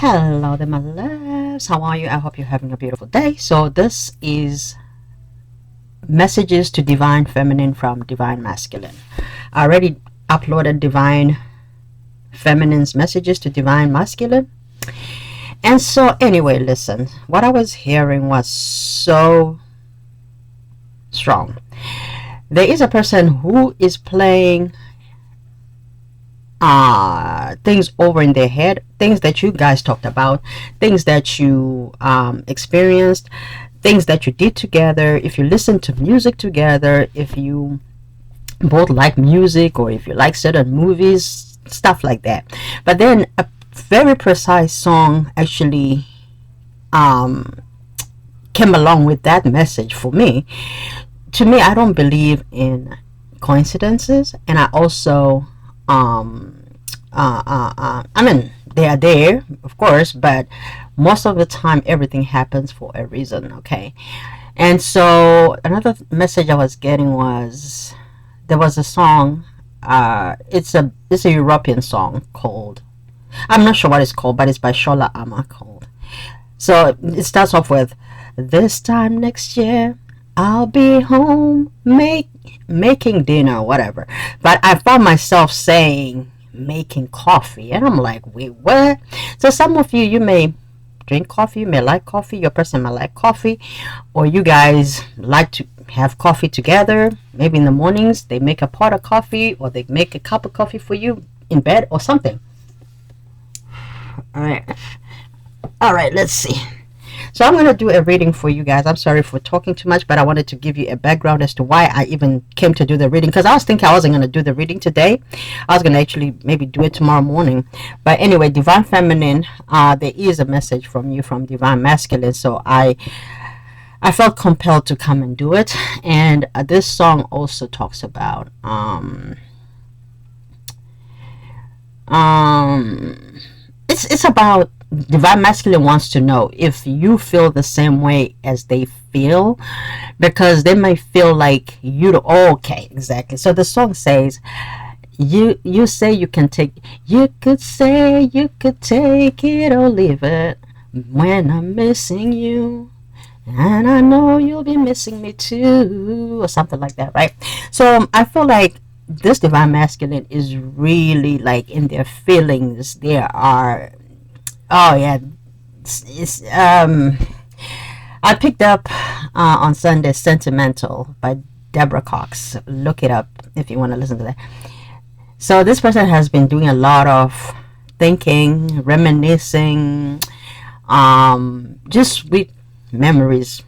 Hello there, my loves. How are you? I hope you're having a beautiful day. So this is messages to divine feminine from divine masculine. I already uploaded divine feminine's messages to divine masculine. And so anyway, listen, what I was hearing was so strong. There is a person who is playing things over in their head, things that you guys talked about, things that you experienced, things that you did together, if you listen to music together, if you both like music, or if you like certain movies, stuff like that. But then a very precise song actually came along with that message for me. To me, I don't believe in coincidences, and I also I mean, they are there, of course, but most of the time everything happens for a reason. Okay. And so another message I was getting was, there was a song, it's a European song called, I'm not sure what it's called, but it's by Shola Ama called. So it starts off with, this time next year I'll be home making dinner, whatever. But I found myself saying making coffee, and I'm like, wait, what? So some of you may drink coffee, you may like coffee, your person might like coffee, or you guys like to have coffee together. Maybe in the mornings they make a pot of coffee, or they make a cup of coffee for you in bed or something. All right, let's see. So I'm going to do a reading for you guys. I'm sorry for talking too much, but I wanted to give you a background as to why I even came to do the reading, because I was thinking I wasn't going to do the reading today. I was going to actually maybe do it tomorrow morning. But anyway, divine feminine, there is a message from you from divine masculine. So I felt compelled to come and do it. And this song also talks about it's about divine masculine wants to know if you feel the same way as they feel, because they may feel like you do. Okay, exactly. So the song says, you say you can take, you could say you could take it or leave it when I'm missing you, and I know you'll be missing me too, or something like that, right? So I feel like this divine masculine is really like in their feelings. There are, oh yeah, I picked up on Sunday Sentimental by Deborah Cox. Look it up if you want to listen to that. So this person has been doing a lot of thinking, reminiscing, just sweet memories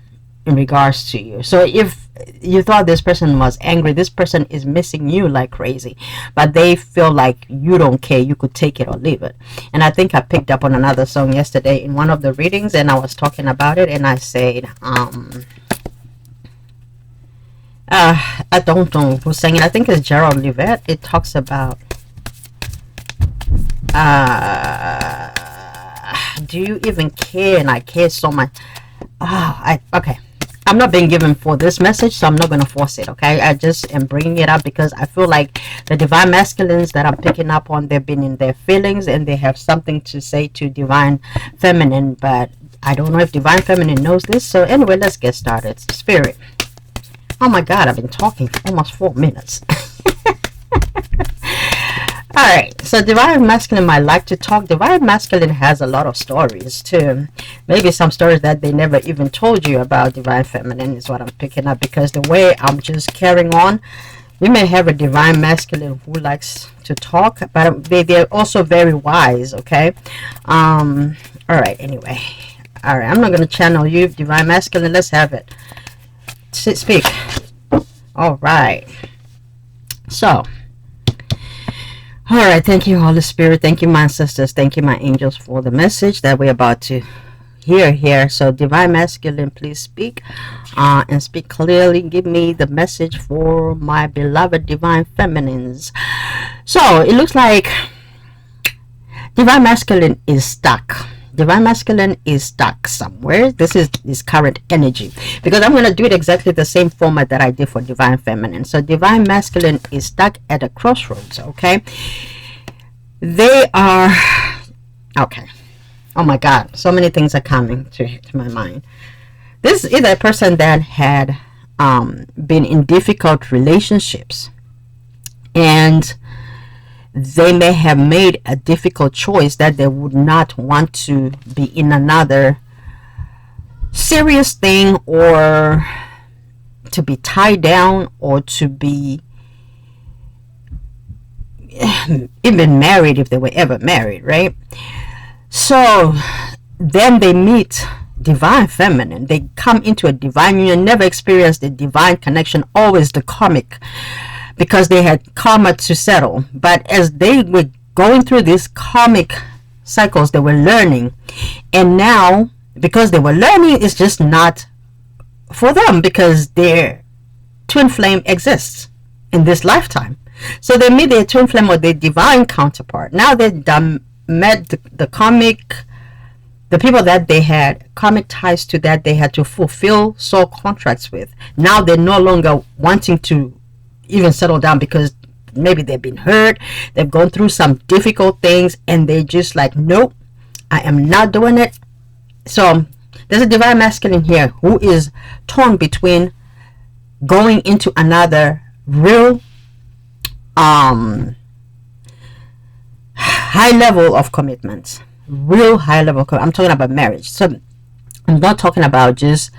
in regards to you. So if you thought this person was angry, this person is missing you like crazy, but they feel like you don't care, you could take it or leave it. And I think I picked up on another song yesterday in one of the readings, and I was talking about it, and I said I don't know who sang it. I think it's Gerald Levette. It talks about do you even care? And I care so much. Okay, I'm not being given for this message, so I'm not going to force it. Okay, I just am bringing it up because I feel like the divine masculines that I'm picking up on, they've been in their feelings and they have something to say to divine feminine, but I don't know if divine feminine knows this. So anyway, let's get started. Spirit, oh my god, I've been talking for almost 4 minutes. Alright, so divine masculine might like to talk. Divine masculine has a lot of stories too. Maybe some stories that they never even told you about divine feminine is what I'm picking up, because the way I'm just carrying on, you may have a divine masculine who likes to talk, but they're also very wise, okay? Alright, anyway. Alright, I'm not going to channel you, divine masculine. Let's have it. Speak. Alright. So, all right, thank you, Holy Spirit. Thank you, my ancestors. Thank you, my angels, for the message that we're about to hear here. So, divine masculine, please speak and speak clearly. Give me the message for my beloved divine feminines. So, it looks like divine masculine is stuck. Divine masculine is stuck somewhere. This is this current energy, because I'm going to do it exactly the same format that I did for divine feminine. So divine masculine is stuck at a crossroads. Okay, they are okay. Oh my God, so many things are coming to my mind. This is a person that had been in difficult relationships, and they may have made a difficult choice that they would not want to be in another serious thing, or to be tied down, or to be even married, if they were ever married, right? So then they meet divine feminine. They come into a divine union, never experienced the divine connection, always the karmic, because they had karma to settle. But as they were going through these karmic cycles, they were learning. And now, because they were learning, it's just not for them, because their twin flame exists in this lifetime. So they meet their twin flame or their divine counterpart. Now they met the karmic, the people that they had karmic ties to, that they had to fulfill soul contracts with. Now they're no longer wanting to even settle down, because maybe they've been hurt, they've gone through some difficult things, and they just like, nope, I am not doing it. So there's a divine masculine here who is torn between going into another real high level of commitment, real high level. I'm talking about marriage. So I'm not talking about just,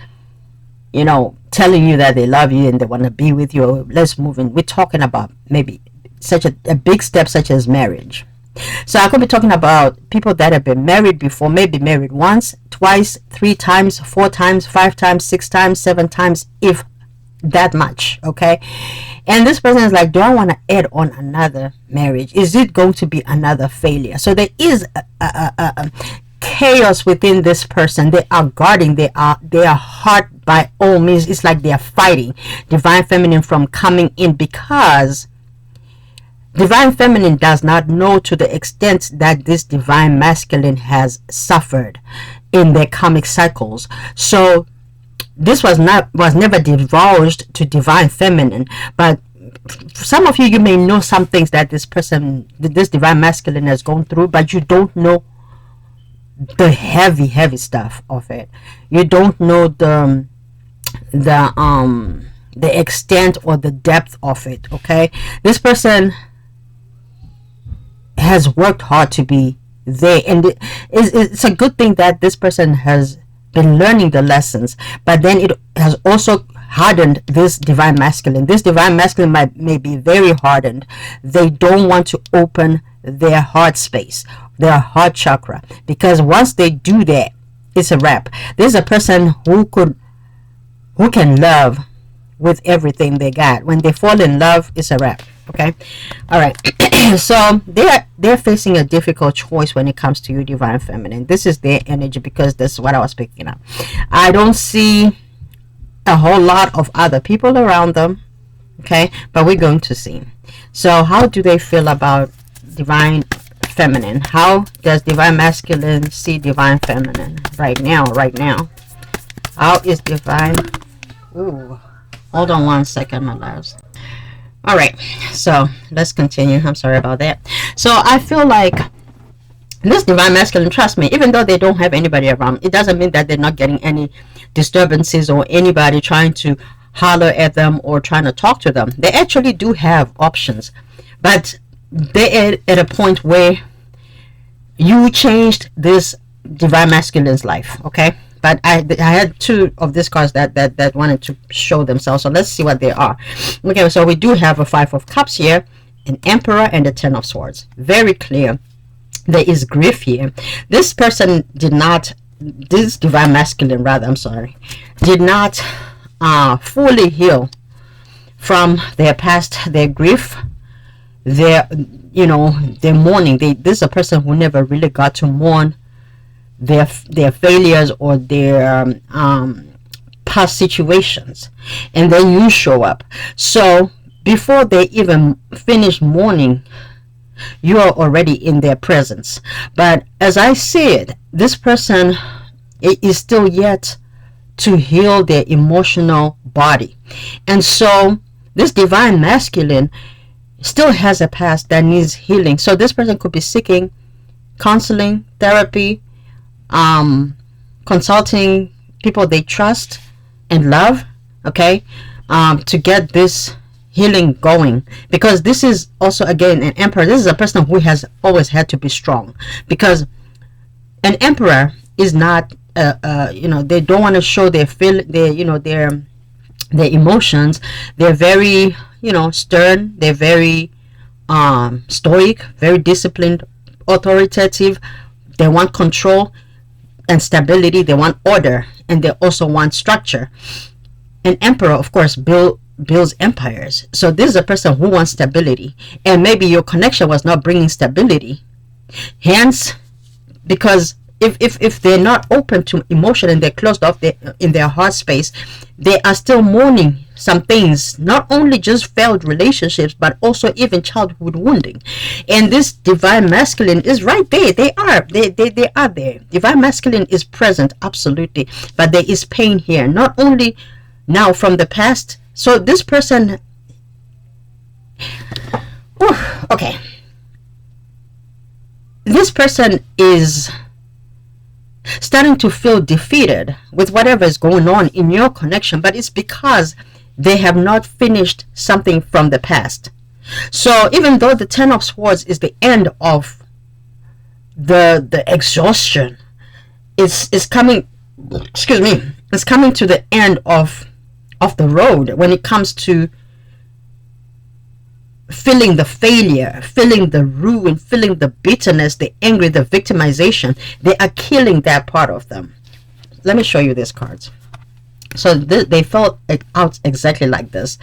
telling you that they love you and they want to be with you, or let's move in. We're talking about maybe such a big step such as marriage. So I could be talking about people that have been married before, maybe married once, twice, 3 times, 4 times, 5 times, 6 times, 7 times, if that much. Okay. And this person is like, do I want to add on another marriage? Is it going to be another failure? So there is a chaos within this person. They are guarding, they are hard by all means. It's like they are fighting divine feminine from coming in, because divine feminine does not know to the extent that this divine masculine has suffered in their karmic cycles. So this was never divulged to divine feminine. But some of you may know some things that this divine masculine has gone through, but you don't know the heavy stuff of it. You don't know the extent or the depth of it. Okay, this person has worked hard to be there, and it's a good thing that this person has been learning the lessons, but then it has also hardened this divine masculine. This divine masculine may be very hardened. They don't want to open their heart space, their heart chakra, because once they do that, it's a wrap. There's a person who can love with everything they got. When they fall in love, it's a wrap. Okay, all right. So they're facing a difficult choice when it comes to you, divine feminine. This is their energy, because this is what I was picking up. I don't see a whole lot of other people around them. Okay, but we're going to see. So how do they feel about divine feminine? How does divine masculine see divine feminine right now? How is divine? Ooh, hold on one second, my loves. All right, so let's continue. I'm sorry about that. So I feel like this divine masculine, trust me, even though they don't have anybody around, it doesn't mean that they're not getting any disturbances or anybody trying to holler at them or trying to talk to them. They actually do have options, but they're at a point where you changed this divine masculine's life. Okay, but I had 2 of these cards that wanted to show themselves. So let's see what they are. Okay, so we do have a 5 of Cups here, an Emperor, and a 10 of Swords. Very clear. There is grief here. This person this divine masculine rather, I'm sorry, did not fully heal from their past, their grief, their mourning. This is a person who never really got to mourn their failures or their past situations, and then you show up. So before they even finish mourning, you are already in their presence. But as I said, this person is still yet to heal their emotional body, and so this divine masculine still has a past that needs healing. So this person could be seeking counseling, therapy, consulting people they trust and love, okay, to get this healing going, because this is also again an emperor. This is a person who has always had to be strong, because an emperor is not they don't want to show their emotions. They're very stern. They're very stoic, very disciplined, authoritative. They want control and stability. They want order, and they also want structure. An emperor, of course, builds empires. So this is a person who wants stability, and maybe your connection was not bringing stability. Hence, because if they're not open to emotion and they're closed off in their heart space, they are still mourning some things, not only just failed relationships, but also even childhood wounding. And this divine masculine is right there. They are there. Divine masculine is present, absolutely, but there is pain here, not only now from the past. So this person, okay, this person is starting to feel defeated with whatever is going on in your connection, but it's because they have not finished something from the past. So even though the Ten of Swords is the end of the exhaustion, it's coming, excuse me, it's coming to the end of the road when it comes to feeling the failure, feeling the ruin, feeling the bitterness, the anger, the victimization. They are killing that part of them. Let me show you these cards. So they felt it out exactly like this,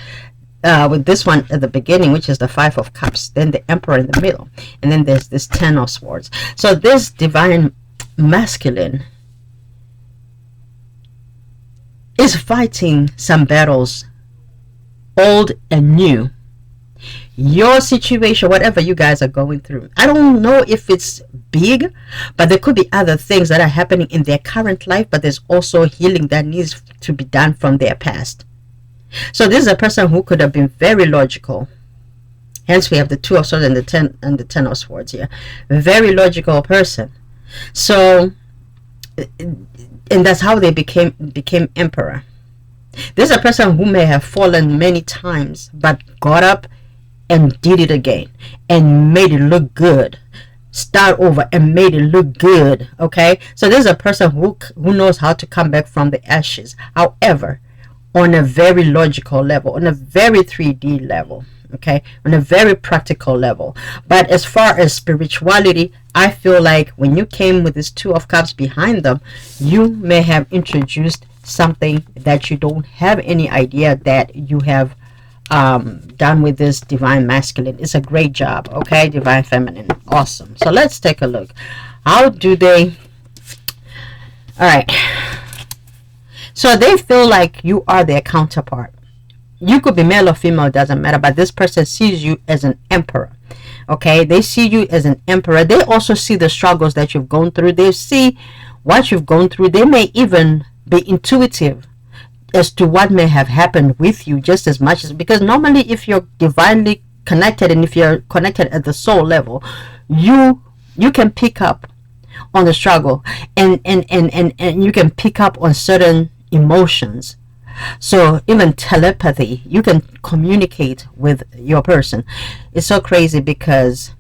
with this one at the beginning, which is the Five of Cups, then the Emperor in the middle, and then there's this Ten of Swords. So this divine masculine is fighting some battles, old and new. Your situation, whatever you guys are going through, I don't know if it's big, but there could be other things that are happening in their current life, but there's also healing that needs to be done from their past. So this is a person who could have been very logical. Hence we have the Two of Swords and the Ten of Swords here. A very logical person. So, and that's how they became emperor. This is a person who may have fallen many times, but got up and did it again and made it look good. Start over and made it look good. Okay, so this is a person who knows how to come back from the ashes. However, on a very logical level, on a very 3D level, okay, on a very practical level. But as far as spirituality, I feel like when you came with this Two of Cups behind them, you may have introduced something that you don't have any idea that you have done with this divine masculine. It's a great job. Okay, divine feminine, awesome. So let's take a look. How do they, all right, so they feel like you are their counterpart. You could be male or female, doesn't matter, but this person sees you as an emperor. Okay, they see you as an emperor. They also see the struggles that you've gone through. They see what you've gone through. They may even be intuitive as to what may have happened with you, just as much as, because normally if you're divinely connected and if you're connected at the soul level, you can pick up on the struggle and you can pick up on certain emotions. So even telepathy, you can communicate with your person. It's so crazy because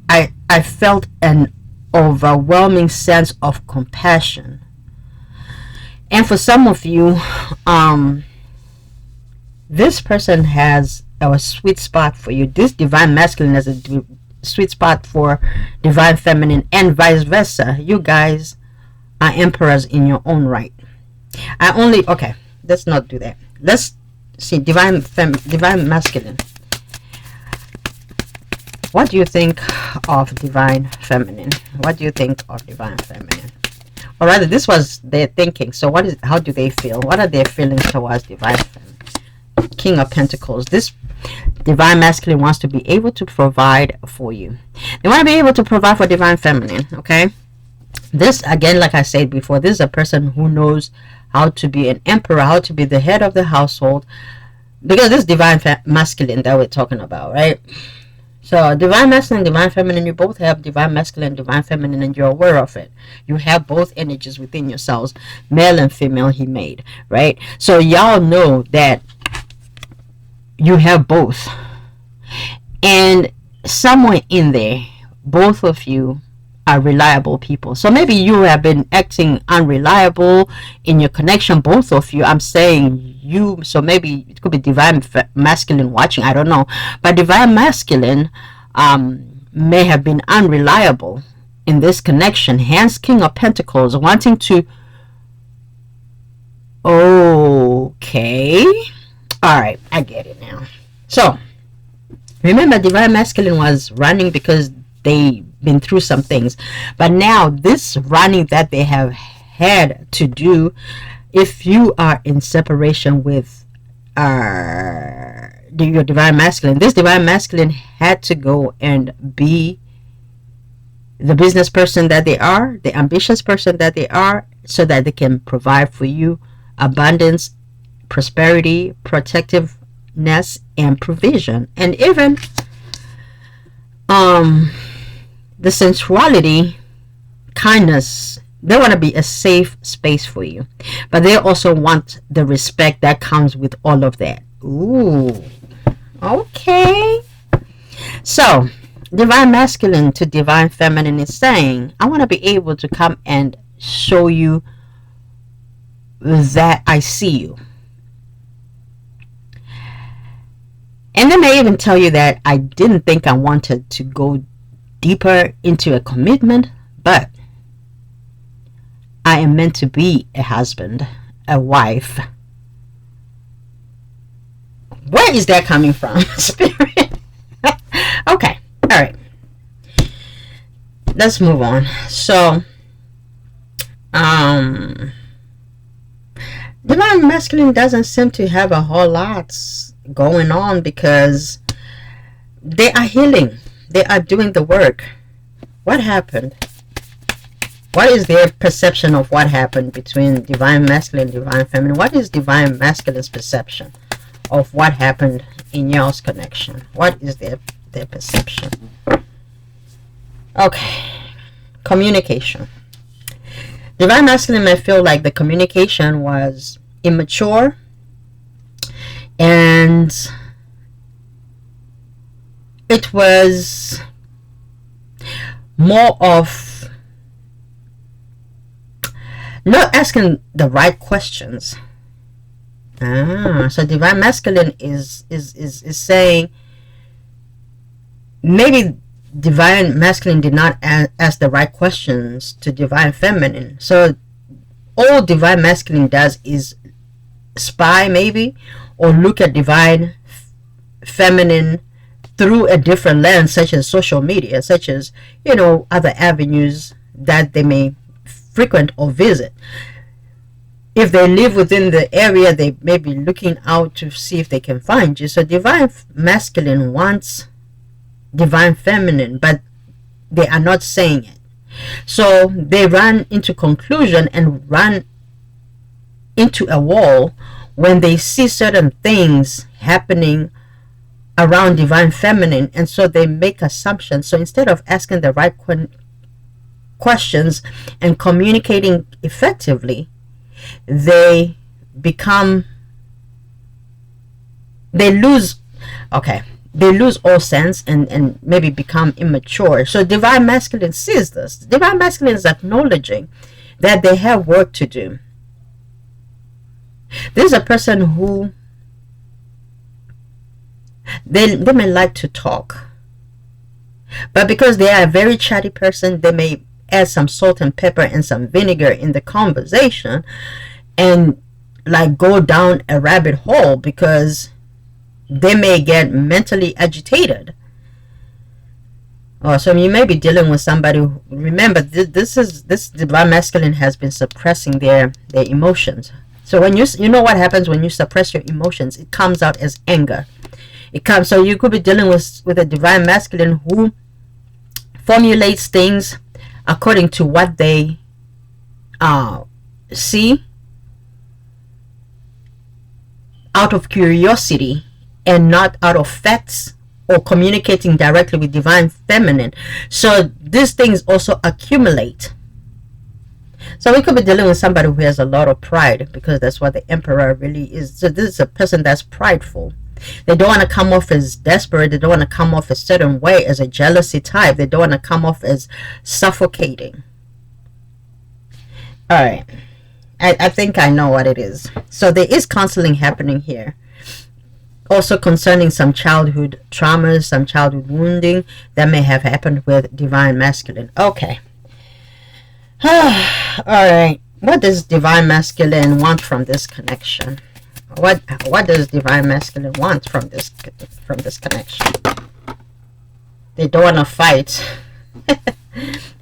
I felt an overwhelming sense of compassion. And for some of you, this person has a sweet spot for you. This divine masculine has a sweet spot for divine feminine, and vice versa. You guys are emperors in your own right. Okay, let's not do that. Let's see divine masculine. What do you think of divine feminine? What do you think of divine feminine? Or rather, this was their thinking. So how do they feel? What are their feelings towards divine feminine? King of Pentacles. This divine masculine wants to be able to provide for you. They want to be able to provide for divine feminine. Okay, this again, like I said before, this is a person who knows how to be an emperor, how to be the head of the household, because this divine masculine that we're talking about, right? So divine masculine, divine feminine, you both have divine masculine, divine feminine, and you're aware of it. You have both energies within yourselves, male and female, he made, right? So y'all know that you have both. And somewhere in there, both of you are reliable people. So maybe you have been acting unreliable in your connection, both of you. I'm saying you, so maybe it could be divine masculine watching, I don't know. But divine masculine may have been unreliable in this connection. Hence, King of Pentacles wanting to. Okay. All right, I get it now. So remember, divine masculine was running because they been through some things, but now this running that they have had to do, if you are in separation with your divine masculine, this divine masculine had to go and be the business person that they are, the ambitious person that they are, so that they can provide for you abundance, prosperity, protectiveness, and provision, and even the sensuality, kindness. They want to be a safe space for you, but they also want the respect that comes with all of that. Ooh, okay. So divine masculine to divine feminine is saying, I want to be able to come and show you that I see you. And they may even tell you that I didn't think I wanted to go deeper into a commitment, but I am meant to be a husband, a wife. Where is that coming from, Spirit? Okay, all right. Let's move on. So, divine masculine doesn't seem to have a whole lot going on because they are healing. They are doing the work. What happened? What is their perception of what happened between divine masculine and divine feminine? What is divine masculine's perception of what happened in y'all's connection? What is their perception? Okay. Communication. Divine masculine may feel like the communication was immature and it was more of not asking the right questions. So divine masculine is saying maybe divine masculine did not ask the right questions to divine feminine. So all divine masculine does is spy maybe, or look at divine feminine through a different lens, such as social media, such as, you know, other avenues that they may frequent or visit. If they live within the area, they may be looking out to see if they can find you. So divine masculine wants divine feminine, but they are not saying it. So they run into conclusion and run into a wall when they see certain things happening around divine feminine, and so they make assumptions. So instead of asking the right questions and communicating effectively, they lose all sense and maybe become immature. So divine masculine sees this. Divine masculine is acknowledging that they have work to do. This is a person who they may like to talk, but because they are a very chatty person, they may add some salt and pepper and some vinegar in the conversation and like go down a rabbit hole, because they may get mentally agitated. So you may be dealing with somebody who, remember, this divine masculine has been suppressing their emotions. So when you know what happens when you suppress your emotions, it comes out as anger. So you could be dealing with a divine masculine who formulates things according to what they see out of curiosity and not out of facts or communicating directly with divine feminine. So these things also accumulate. So we could be dealing with somebody who has a lot of pride, because that's what the emperor really is. So this is a person that's prideful. They don't want to come off as desperate. They don't want to come off a certain way, as a jealousy type. They don't want to come off as suffocating. All right. I think I know what it is. So there is counseling happening here. Also concerning some childhood traumas, some childhood wounding that may have happened with divine masculine. Okay. All right. What does divine masculine want from this connection? What does divine masculine want from this connection? They don't want to fight.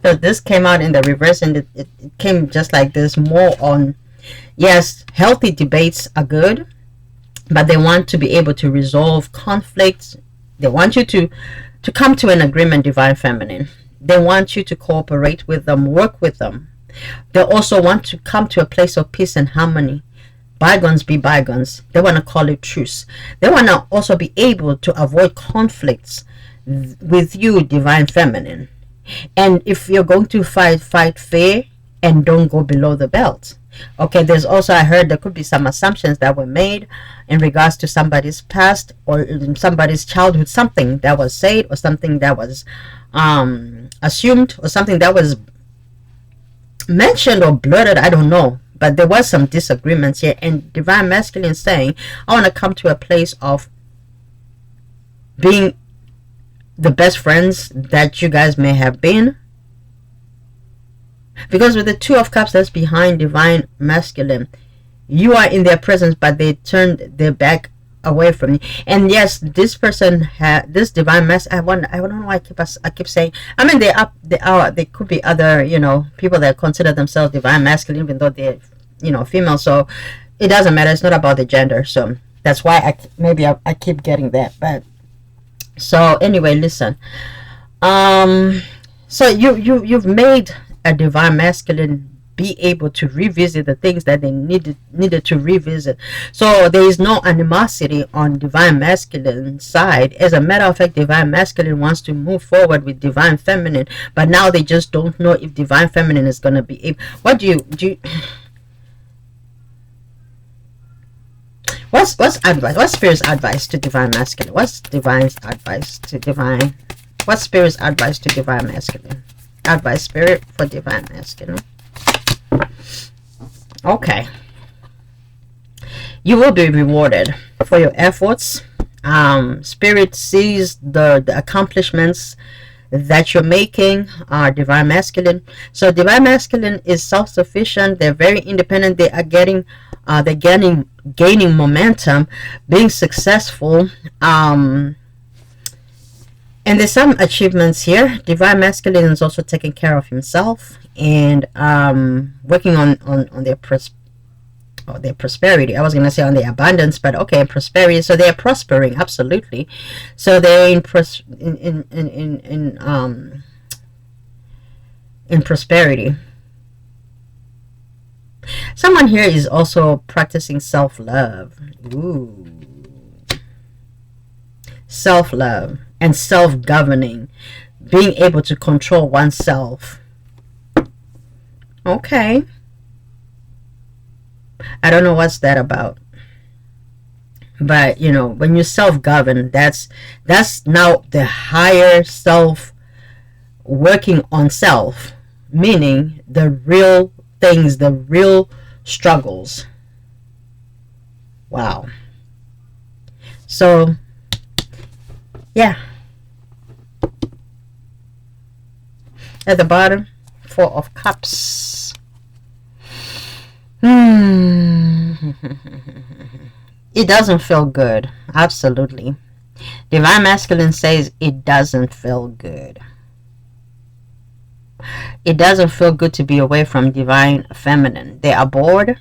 So this came out in the reverse, and it came just like this, more on, yes, healthy debates are good, but they want to be able to resolve conflicts. They want you to come to an agreement, divine feminine. They want you to cooperate with them, work with them. They also want to come to a place of peace and harmony. Bygones be bygones. They want to call it truce. They want to also be able to avoid conflicts with you, divine feminine. And if you're going to fight fair and don't go below the belt. Okay, there's also, I heard there could be some assumptions that were made in regards to somebody's past or somebody's childhood, something that was said or something that was assumed or something that was mentioned or blurted, I don't know. But there was some disagreements here, and divine masculine saying, I want to come to a place of being the best friends that you guys may have been. Because with the Two of Cups that's behind divine masculine, you are in their presence, but they turned their back away from you. And yes, this person had this divine masculine. I don't know why I keep saying. I mean, they could be other, people that consider themselves divine masculine, even though they're, female. So it doesn't matter. It's not about the gender. So that's why I keep getting that. But so anyway, listen. So you've made a divine masculine be able to revisit the things that they needed to revisit. So there is no animosity on divine masculine side. As a matter of fact, divine masculine wants to move forward with divine feminine, but now they just don't know if divine feminine is going to be able. What do you what's advice? What's spirit's advice to divine masculine? What's divine's advice to divine? What's spirit's advice to divine masculine? Advice, spirit, for divine masculine. Okay. You will be rewarded for your efforts. Spirit sees the accomplishments that you're making. Divine masculine. So divine masculine is self-sufficient. They're very independent. They are gaining momentum, being successful. And there's some achievements here. Divine masculine is also taking care of himself and working on their prosperity. I was going to say on their abundance, but okay, prosperity. So they're prospering, absolutely. So they're in prosperity. Someone here is also practicing self-love. Ooh. Self-love and self-governing, being able to control oneself. Okay. I don't know what's that about. But, when you self-govern, that's now the higher self working on self, meaning the real things, the real struggles. Wow. So, yeah. At the bottom, Four of Cups. It doesn't feel good. Absolutely. Divine masculine says it doesn't feel good. It doesn't feel good to be away from divine feminine. They are bored.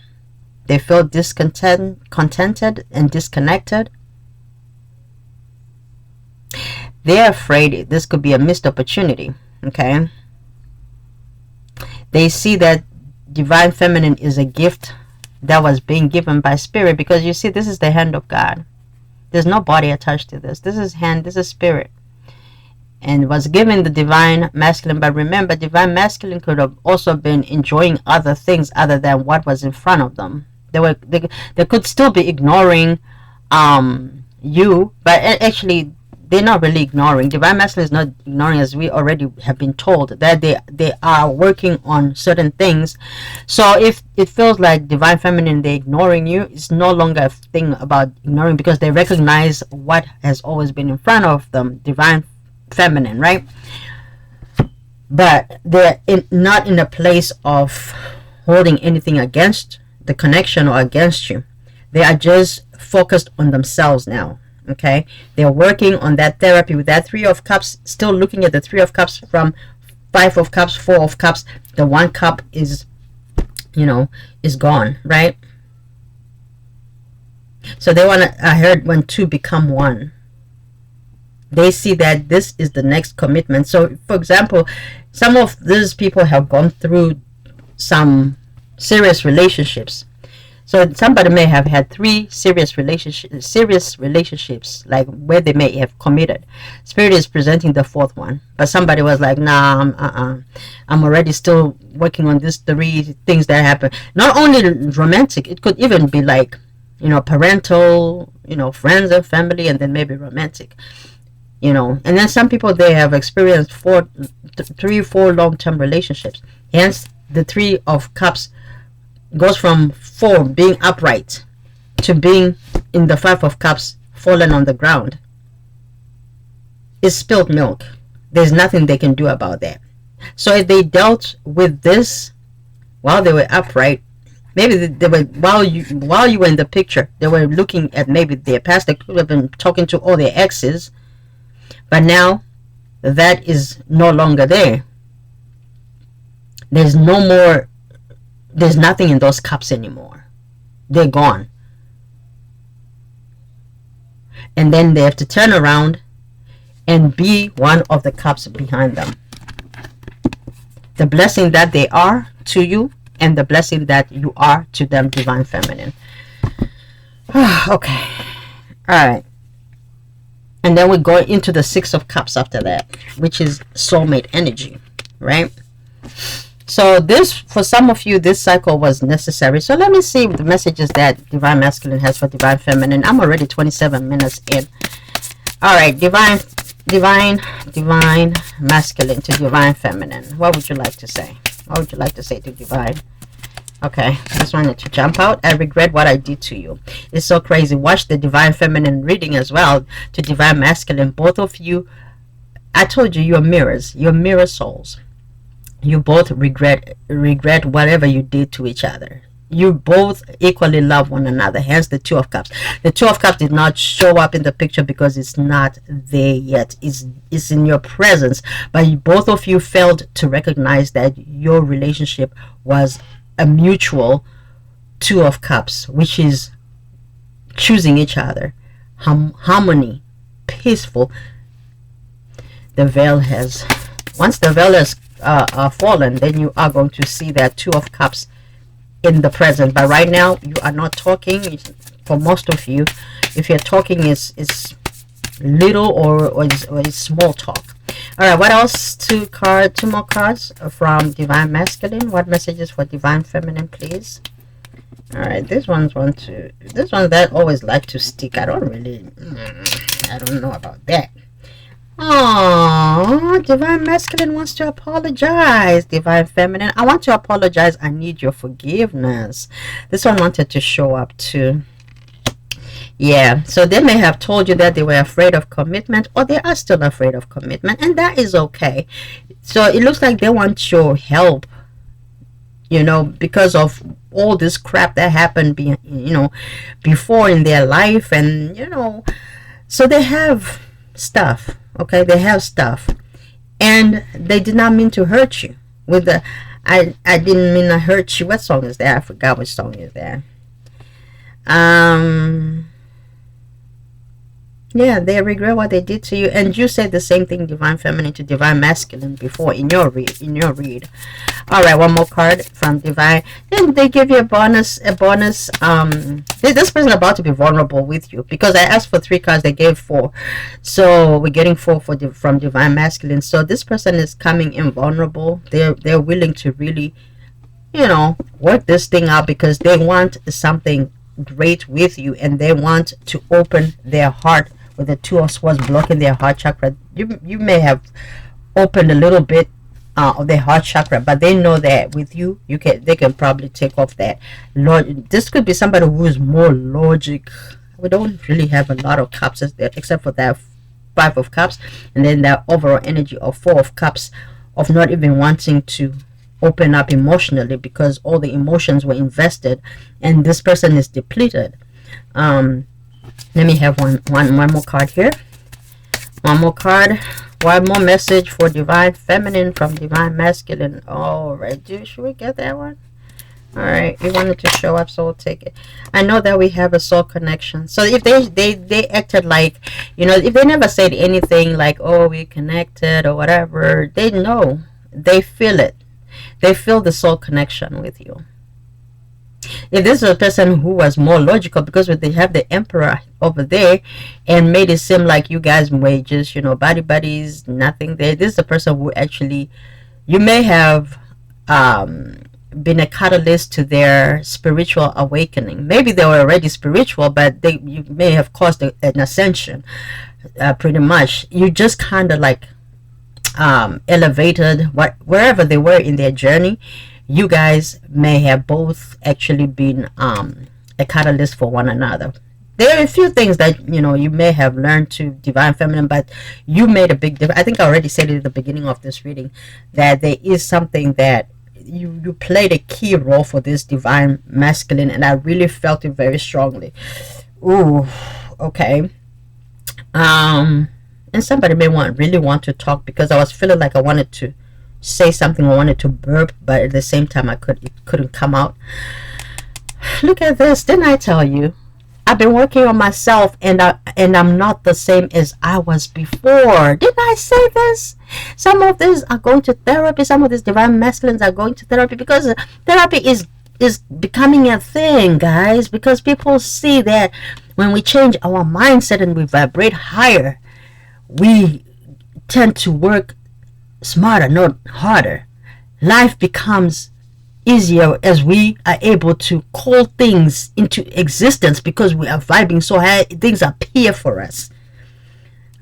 They feel contented and disconnected. They're afraid this could be a missed opportunity. Okay. They see that divine feminine is a gift that was being given by spirit, because you see, this is the hand of God. There's no body attached to this. This is hand, this is spirit, and was given the divine masculine. But remember, divine masculine could have also been enjoying other things other than what was in front of them. They could still be ignoring you, but actually they're not really ignoring. Divine masculine is not ignoring, as we already have been told that they are working on certain things. So if it feels like divine feminine, they're ignoring you, it's no longer a thing about ignoring, because they recognize what has always been in front of them, divine feminine, right? But they're not in a place of holding anything against the connection or against you. They are just focused on themselves now. Okay, they're working on that therapy with that Three of Cups, still looking at the Three of Cups from Five of Cups, Four of Cups. The one cup is, is gone, right? So they want to, I heard, when two become one. They see that this is the next commitment. So, for example, some of these people have gone through some serious relationships. So somebody may have had 3 serious relationships, like where they may have committed. Spirit is presenting the 4th one, but somebody was like, nah, I'm already still working on these 3 things that happen. Not only romantic, it could even be like, parental, friends and family, and then maybe romantic, And then some people, they have experienced 3, 4 long-term relationships. Hence, the 3 of Cups goes from 4 being upright to being in the 5 of Cups fallen on the ground. It's spilled milk. There's nothing they can do about that. So if they dealt with this while they were upright, maybe they were, while you were in the picture, they were looking at maybe their past. They could have been talking to all their exes, but now that is no longer there. There's nothing in those cups anymore. They're gone. And then they have to turn around and be one of the cups behind them. The blessing that they are to you, and the blessing that you are to them, divine feminine. Okay. Alright. And then we go into the 6 of Cups after that, which is soulmate energy, right? So this, for some of you, this cycle was necessary. So let me see the messages that divine masculine has for divine feminine. I'm already 27 minutes in. All right, divine masculine to divine feminine. What would you like to say? What would you like to say to divine? Okay, I just wanted to jump out. I regret what I did to you. It's so crazy. Watch the divine feminine reading as well to divine masculine. Both of you, I told you, you're mirrors. You're mirror souls. You both regret whatever you did to each other. You both equally love one another. Hence the 2 of Cups. The 2 of Cups did not show up in the picture because it's not there yet. It's in your presence. But both of you failed to recognize that your relationship was a mutual 2 of Cups, which is choosing each other. Harmony. Peaceful. The veil has... Once the veil has fallen, then you are going to see that 2 of Cups in the present. But right now you are not talking. For most of you, if you're talking, it's little or it's small talk. All right, what else? 2 more cards from divine masculine. What messages for divine feminine, please? All right, this one's that always like to stick. I don't know about that. Oh, divine masculine wants to apologize. Divine feminine, I want to apologize. I need your forgiveness. This one wanted to show up too. Yeah, so they may have told you that they were afraid of commitment, or they are still afraid of commitment, and that is okay. So it looks like they want your help, because of all this crap that happened before in their life, and so they have stuff. Okay, they have stuff, and they did not mean to hurt you. With the I didn't mean to hurt you. What song is that? I forgot which song is that. Yeah, they regret what they did to you, and you said the same thing, divine feminine to divine masculine, before in your read. All right, one more card from divine. Then they give you a bonus. This person about to be vulnerable with you, because I asked for 3 cards, they gave 4, so we're getting 4 from divine masculine. So this person is coming in vulnerable. They're willing to really, work this thing out, because they want something great with you, and they want to open their heart, with the 2 of Swords blocking their heart chakra. You may have opened a little bit of their heart chakra, but they know that with you, they can probably take off that. This could be somebody who is more logic. We don't really have a lot of cups except for that 5 of cups, and then that overall energy of 4 of cups, of not even wanting to open up emotionally, because all the emotions were invested, and this person is depleted. Let me have one more card here. One more card. One more message for divine feminine from divine masculine. All right, should we get that one? All right, you wanted to show up, so we'll take it. I know that we have a soul connection. So if they acted like, if they never said anything like, oh, we connected or whatever, they know, they feel it. They feel the soul connection with you. If this is a person who was more logical, because they have the Emperor over there, and made it seem like you guys were just, body buddies, nothing there. This is a person who actually, you may have been a catalyst to their spiritual awakening. Maybe they were already spiritual, but you may have caused an ascension. Pretty much, you just kind of like elevated wherever they were in their journey. You guys may have both actually been a catalyst for one another. There are a few things that you may have learned to divine feminine, but you made a big difference. I think I already said it at the beginning of this reading, that there is something that you played a key role for this divine masculine, and I really felt it very strongly. Ooh, okay. And somebody may really want to talk, because I was feeling like I wanted to say something, I wanted to burp, but at the same time it couldn't come out. Look at this. Didn't I tell you? I've been working on myself, and I'm not the same as I was before. Didn't I say this? Some of these are going to therapy. Some of these divine masculines are going to therapy, because therapy is becoming a thing, guys, because people see that when we change our mindset and we vibrate higher, we tend to work smarter, not harder. Life becomes easier as we are able to call things into existence, because we are vibing so high, things appear for us.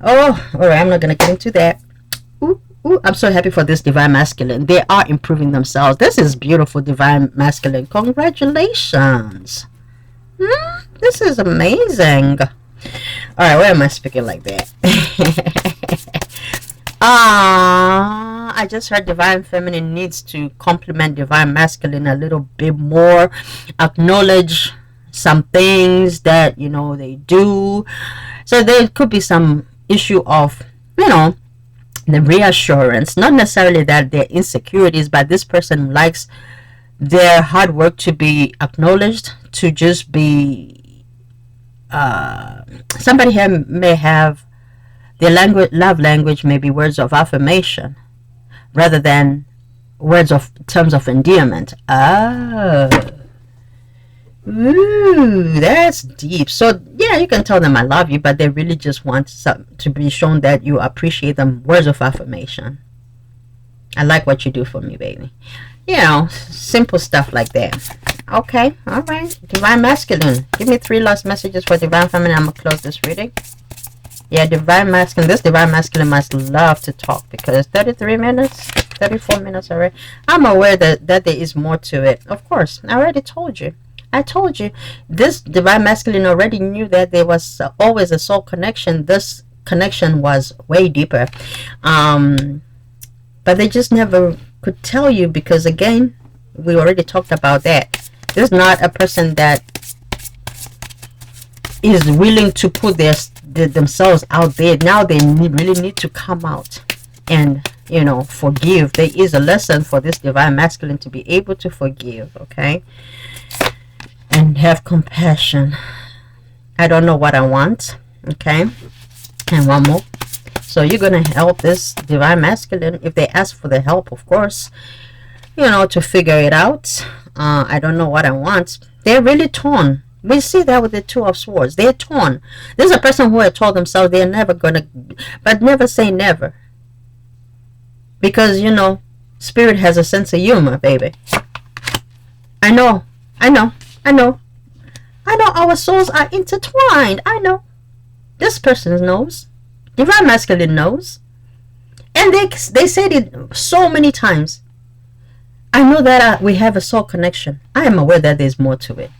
Oh, all right, I'm not gonna get into that. Ooh, I'm so happy for this divine masculine. They are improving themselves. This is beautiful, divine masculine. Congratulations. This is amazing. All right, why am I speaking like that? I just heard divine feminine needs to compliment divine masculine a little bit more, acknowledge some things that they do. So there could be some issue of the reassurance, not necessarily that they're insecurities, but this person likes their hard work to be acknowledged, to just be somebody here may have their love language may be words of affirmation rather than terms of endearment. Ooh, that's deep. So yeah, you can tell them I love you, but they really just want to be shown that you appreciate them. Words of affirmation. I like what you do for me, baby. Simple stuff like that. Okay, all right. Divine masculine, give me 3 last messages for divine feminine. I'm gonna close this reading. Yeah, divine masculine. This divine masculine must love to talk, because 34 minutes already. I'm aware that there is more to it. Of course, I already told you. This divine masculine already knew that there was always a soul connection. This connection was way deeper. But they just never could tell you, because again, we already talked about that. This is not a person that is willing to put themselves out there. Now they really need to come out and forgive. There is a lesson for this divine masculine to be able to forgive, okay, and have compassion. I don't know what I want, okay. And one more. So you're going to help this divine masculine, if they ask for the help, of course, you know, to figure it out. I don't know what I want. They're really torn. We see that with the Two of Swords. They're torn. There's a person who had told themselves they're never going to, but never say never. Because, you know, spirit has a sense of humor, baby. I know our souls are intertwined. I know. This person knows. Divine masculine knows. And they said it so many times. I know that we have a soul connection. I am aware that there's more to it.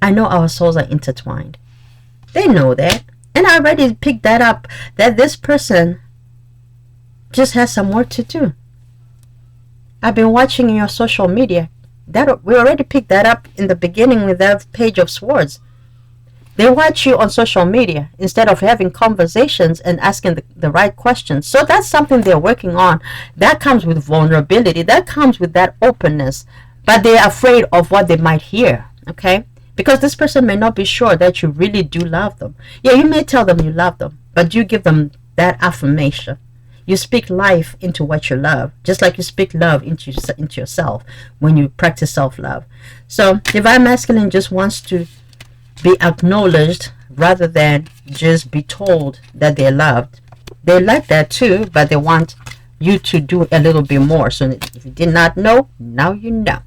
I know our souls are intertwined. They know that. And I already picked that up, that this person just has some work to do. I've been watching your social media. That we already picked that up in the beginning with that Page of Swords. They watch you on social media instead of having conversations and asking the right questions. So that's something they're working on. That comes with vulnerability. That comes with that openness. But they're afraid of what they might hear. Okay? Because this person may not be sure that you really do love them. Yeah, you may tell them you love them, but you give them that affirmation. You speak life into what you love, just like you speak love into yourself when you practice self-love. So divine masculine just wants to be acknowledged rather than just be told that they're loved. They like that too, but they want you to do a little bit more. So if you did not know, now you know.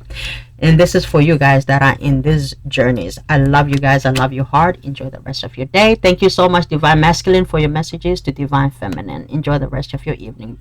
And this is for you guys that are in these journeys. I love you guys. I love you hard. Enjoy the rest of your day. Thank you so much, Divine Masculine, for your messages to Divine Feminine. Enjoy the rest of your evening.